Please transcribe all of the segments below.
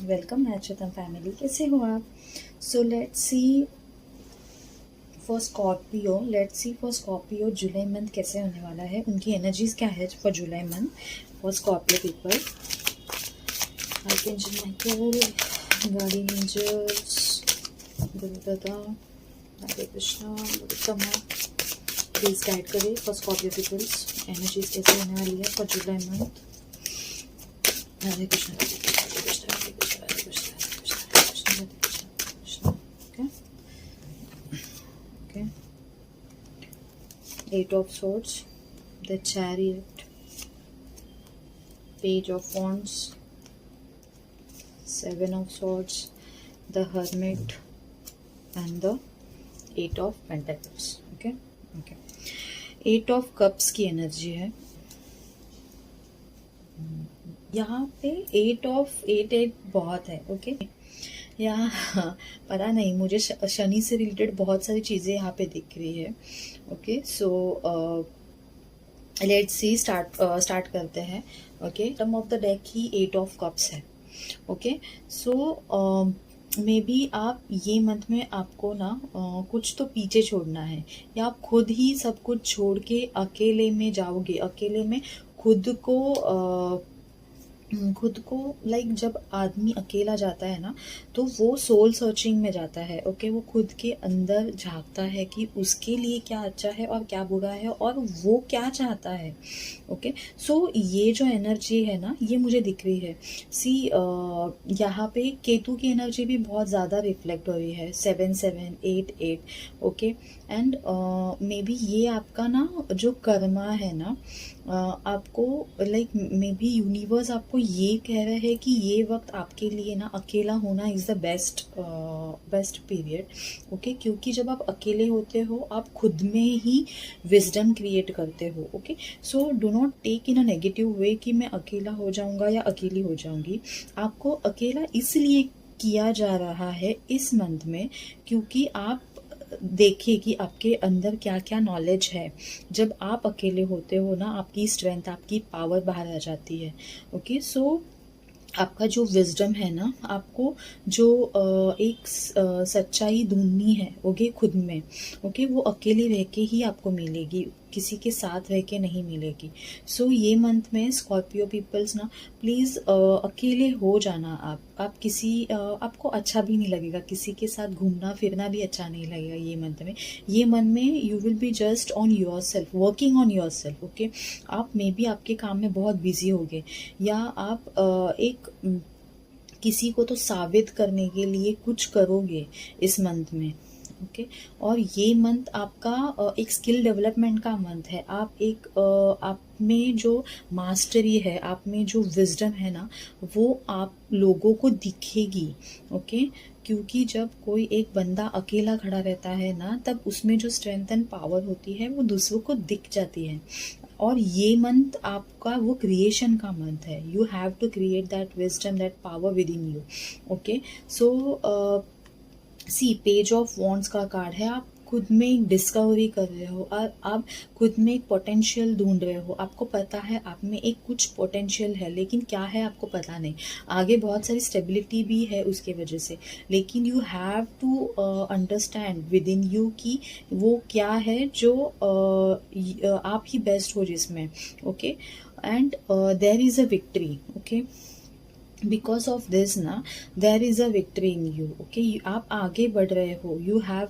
Welcome मैचतम family, कैसे हो आप? So let's see for Scorpio July month कैसे होने वाला है, उनकी एनर्जीज क्या है for July month for Scorpio people. Archangel Michael, guardian angels, Gurudatta, Radhe Krishna, गुरुतमा, प्लीज गाइड करें फॉर स्कॉर्पियो पीपल्स, एनर्जीज कैसे होने वाली है for July month. Radhe Krishna, Radhe Krishna, Radhe Krishna, Radhe Krishna, Radhe Krishna, Radhe Krishna, Radhe Krishna, Radhe Krishna, Krishna. Okay. Eight of Swords, the Chariot, Page of Wands, Seven of Swords, the Hermit, and the Eight of Pentacles. Okay. Okay. Eight of Cups की energy है यहाँ पे। Eight बहुत है। ओके, यहाँ पता नहीं, मुझे शनि से रिलेटेड बहुत सारी चीज़ें यहाँ पे दिख रही है। Okay, so let's see, start करते हैं। Okay, term of the deck ही एट ऑफ कप्स है। ओके, सो मे बी आप ये मंथ में आपको ना कुछ तो पीछे छोड़ना है, या आप खुद ही सब कुछ छोड़ के अकेले में जाओगे। अकेले में खुद को लाइक जब आदमी अकेला जाता है ना, तो वो सोल सर्चिंग में जाता है। ओके, वो खुद के अंदर झांकता है कि उसके लिए क्या अच्छा है और क्या बुरा है और वो क्या चाहता है। ओके, सो ये जो एनर्जी है ना, ये मुझे दिख रही है। सी यहाँ पे केतु की एनर्जी भी बहुत ज़्यादा रिफ्लेक्ट हो रही है, 7 7 8 8। ओके, एंड मे बी ये आपका ना जो कर्मा है ना, आपको लाइक मे बी यूनिवर्स आपको ये कह रहा है कि ये वक्त आपके लिए ना अकेला होना is the best period. Okay, क्योंकि जब आप अकेले होते हो आप खुद में ही विजडम क्रिएट करते हो। Okay, so do not take in a negative way कि मैं अकेला हो जाऊंगा या अकेली हो जाऊंगी। आपको अकेला इसलिए किया जा रहा है इस मंथ में क्योंकि आप देखिए कि आपके अंदर क्या क्या नॉलेज है। जब आप अकेले होते हो ना, आपकी स्ट्रेंथ, आपकी पावर बाहर आ जाती है। ओके, सो आपका जो विजडम है ना, आपको जो एक सच्चाई ढूंढनी है ओके खुद में। ओके, वो अकेले रह के ही आपको मिलेगी, किसी के साथ रह के नहीं मिलेगी। सो ये मंथ में स्कॉर्पियो पीपल्स ना, प्लीज़ अकेले हो जाना। आप किसी आपको अच्छा भी नहीं लगेगा, किसी के साथ घूमना फिरना भी अच्छा नहीं लगेगा ये मंथ में। ये मंथ में you will be just on your self, working on yourself. Okay, आप मे बी आपके काम में बहुत बिजी होगे, या आप एक किसी को तो साबित करने के लिए कुछ करोगे इस मंथ में। ओके, और ये मंथ आपका एक स्किल डेवलपमेंट का मंथ है। आप में जो मास्टरी है, आप में जो विजडम है ना, वो आप लोगों को दिखेगी। ओके, क्योंकि जब कोई एक बंदा अकेला खड़ा रहता है ना, तब उसमें जो स्ट्रेंथ एंड पावर होती है वो दूसरों को दिख जाती है। और ये मंथ आपका वो क्रिएशन का मंथ है। You have to create that wisdom, that power within you. Okay, so see page of wands का कार्ड है। आप खुद में एक डिस्कवरी कर रहे हो और आप खुद में एक पोटेंशियल ढूंढ रहे हो। आपको पता है आप में एक कुछ पोटेंशियल है, लेकिन क्या है आपको पता नहीं। आगे बहुत सारी स्टेबिलिटी भी है उसके वजह से, लेकिन you have to understand within you कि वो क्या है जो आप ही बेस्ट हो जिसमें। Okay, and there is a victory. Okay, because of this ना, there is a victory in you. Okay, आप आगे बढ़ रहे हो, you have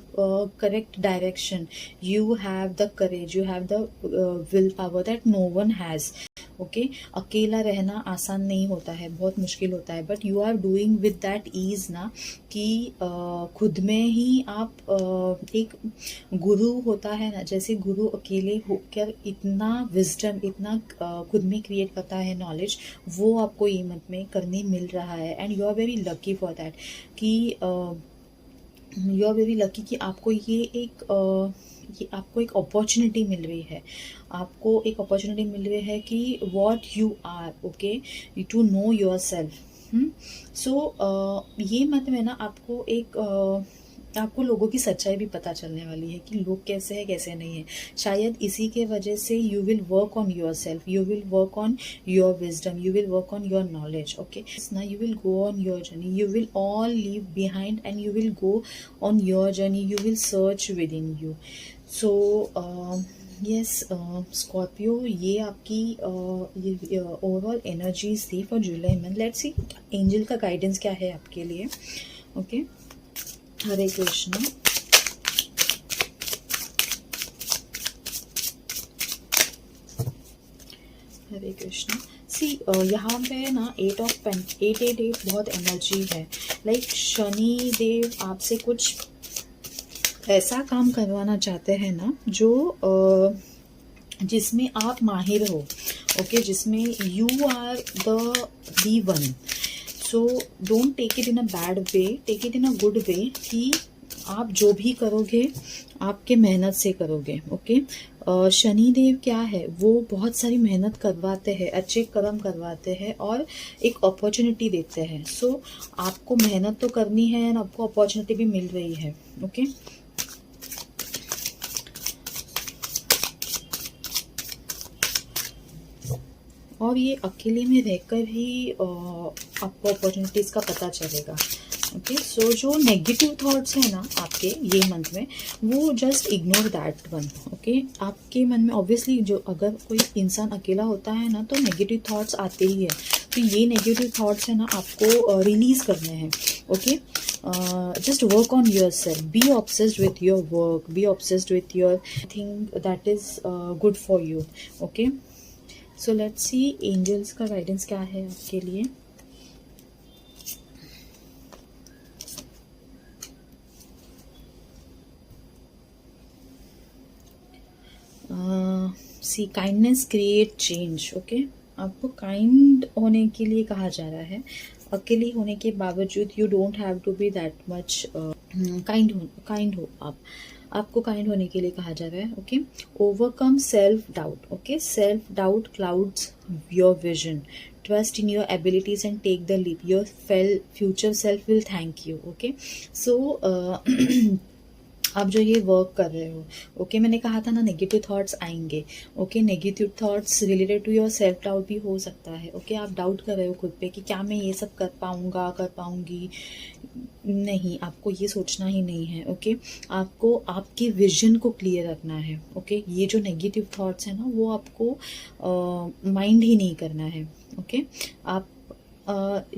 correct direction, you have the courage, you have the will power that no one has. Okay, अकेला रहना आसान नहीं होता है, बहुत मुश्किल होता है, but you are doing with that ease ना, कि खुद में ही आप एक गुरु होता है ना, जैसे गुरु अकेले होकर इतना विजडम, इतना खुद में क्रिएट करता है नॉलेज, वो आपको ये मंथ में करने मिल रहा है। And you are very lucky for that कि यू आर वेरी लकी कि आपको ये आपको एक अपॉर्चुनिटी मिल रही है। आपको एक अपॉर्चुनिटी मिल रही है कि what you are, okay, to know your self. So ये मंथ में ना आपको एक आपको लोगों की सच्चाई भी पता चलने वाली है कि लोग कैसे हैं कैसे नहीं है। शायद इसी के वजह से you will work on yourself, you will work on your wisdom, you will work on your knowledge. Okay ना, you will go on your journey, you will all leave behind and you will go on your journey, you will search within you. So yes Scorpio, ये आपकी overall energies थी for July month. Let's see angel का guidance क्या है आपके लिए। Okay हरे कृष्णा। हरे कृष्णा। सी यहाँ पे ना 888 बहुत एनर्जी है। लाइक शनि देव आपसे कुछ ऐसा काम करवाना चाहते हैं ना जो जिसमें आप माहिर हो। ओके जिसमें you are the one. So don't take it in a bad way, take it in a good way कि आप जो भी करोगे आपके मेहनत से करोगे। ओके शनिदेव क्या है, वो बहुत सारी मेहनत करवाते हैं, अच्छे कर्म करवाते हैं और एक अपॉर्चुनिटी देते हैं। सो आपको मेहनत तो करनी है और आपको अपॉर्चुनिटी भी मिल रही है। ओके और ये अकेले में रहकर ही आपको अपॉर्चुनिटीज़ का पता चलेगा। ओके सो जो नेगेटिव थॉट्स है ना आपके ये मंथ में, वो just ignore that one. Okay आपके मन में ऑब्वियसली जो अगर कोई इंसान अकेला होता है ना तो नेगेटिव थॉट्स आते ही है। तो ये नेगेटिव थॉट्स है ना आपको रिलीज करने हैं। Okay just work on yourself, be obsessed with your work, be obsessed with your thing that is good for you. Okay so let's see angels का guidance क्या है आपके लिए। सी काइंडनेस क्रिएट चेंज। ओके आपको kind होने के लिए कहा जा रहा है। अकेले होने के बावजूद you don't have to be that much kind हो आपको काइंड होने के लिए कहा जा रहा है। Okay overcome self doubt. Okay self doubt clouds your vision, trust in your abilities and take the leap, your future self will thank you. Okay so आप जो ये वर्क कर रहे हो, ओके मैंने कहा था ना नेगेटिव थॉट्स आएंगे। Okay negative thoughts related to your self doubt भी हो सकता है। ओके आप डाउट कर रहे हो खुद पे कि क्या मैं ये सब कर पाऊंगा, कर पाऊंगी। नहीं, आपको ये सोचना ही नहीं है। ओके आपको आपके विजन को क्लियर रखना है। ओके ये जो नेगेटिव थॉट्स है ना वो आपको माइंड ही नहीं करना है। ओके आप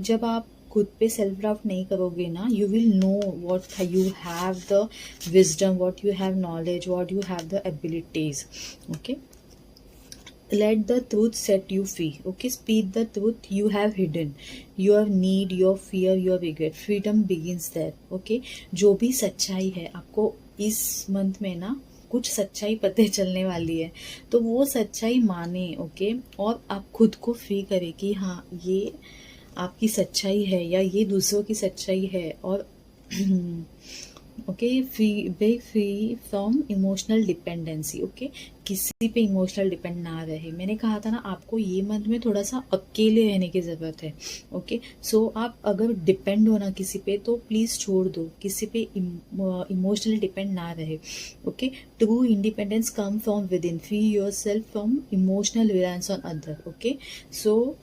जब आप खुद पे सेल्फ डाउट नहीं करोगे ना, you will know what you have the wisdom, what you have knowledge, what you have the abilities. Okay let the truth set you free. Okay speak the truth you have hidden, your need, your fear, your regret. freedom begins there. Okay जो भी सच्चाई है आपको इस month में ना कुछ सच्चाई पता चलने वाली है, तो वो सच्चाई माने। ओके और आप खुद को फ्री करें कि हाँ ये आपकी सच्चाई है या ये दूसरों की सच्चाई है। और okay B free from emotional dependency. Okay किसी पे इमोशनल डिपेंड ना रहे। मैंने कहा था ना आपको ये मंथ में थोड़ा सा अकेले रहने की ज़रूरत है। ओके सो आप अगर डिपेंड हो ना किसी पे तो प्लीज़ छोड़ दो, किसी पे इमोशनली डिपेंड ना रहे। Okay true independence come from with in, free your self from emotional reliance on other. Okay so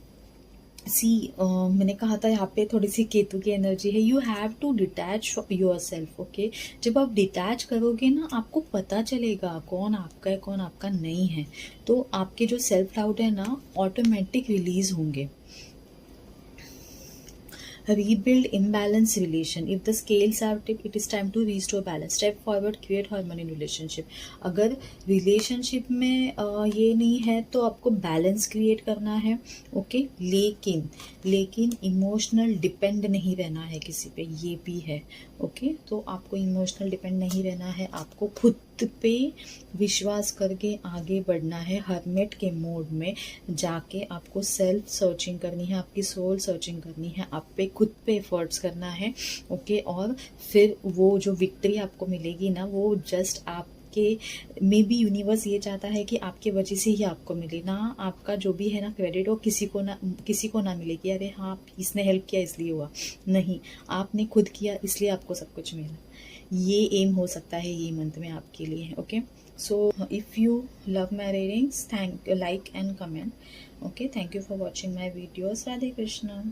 मैंने कहा था यहाँ पे थोड़ी सी केतु की एनर्जी है। You have to detach yourself. Okay जब आप डिटैच करोगे ना आपको पता चलेगा कौन आपका है कौन आपका नहीं है, तो आपके जो सेल्फ डाउट है ना ऑटोमेटिक रिलीज होंगे। rebuild imbalance relation, if the scales are tipped it is time to restore balance, step forward, create harmony in relationship। अगर रिलेशनशिप में ये नहीं है तो आपको बैलेंस क्रिएट करना है। ओके लेकिन इमोशनल डिपेंड नहीं रहना है किसी पे, ये भी है। ओके तो आपको इमोशनल डिपेंड नहीं रहना है, आपको खुद पे विश्वास करके आगे बढ़ना है। हर्मिट के मोड में जाके आपको सेल्फ सर्चिंग करनी है, आपकी सोल सर्चिंग करनी है, आप पे खुद पे एफर्ट्स करना है। ओके और फिर वो जो विक्ट्री आपको मिलेगी ना वो जस्ट आपके आपके मे बी यूनिवर्स ये चाहता है कि आपके वजह से ही आपको मिले, ना आपका जो भी है ना क्रेडिट वो किसी को ना मिले कि अरे हाँ इसने हेल्प किया इसलिए हुआ, नहीं, आपने खुद किया इसलिए आपको सब कुछ मिला। ये एम हो सकता है ये मंथ में आपके लिए। Okay, so if you love my readings, thank like and comment. Okay, thank you for watching my videos. Radhe Krishna.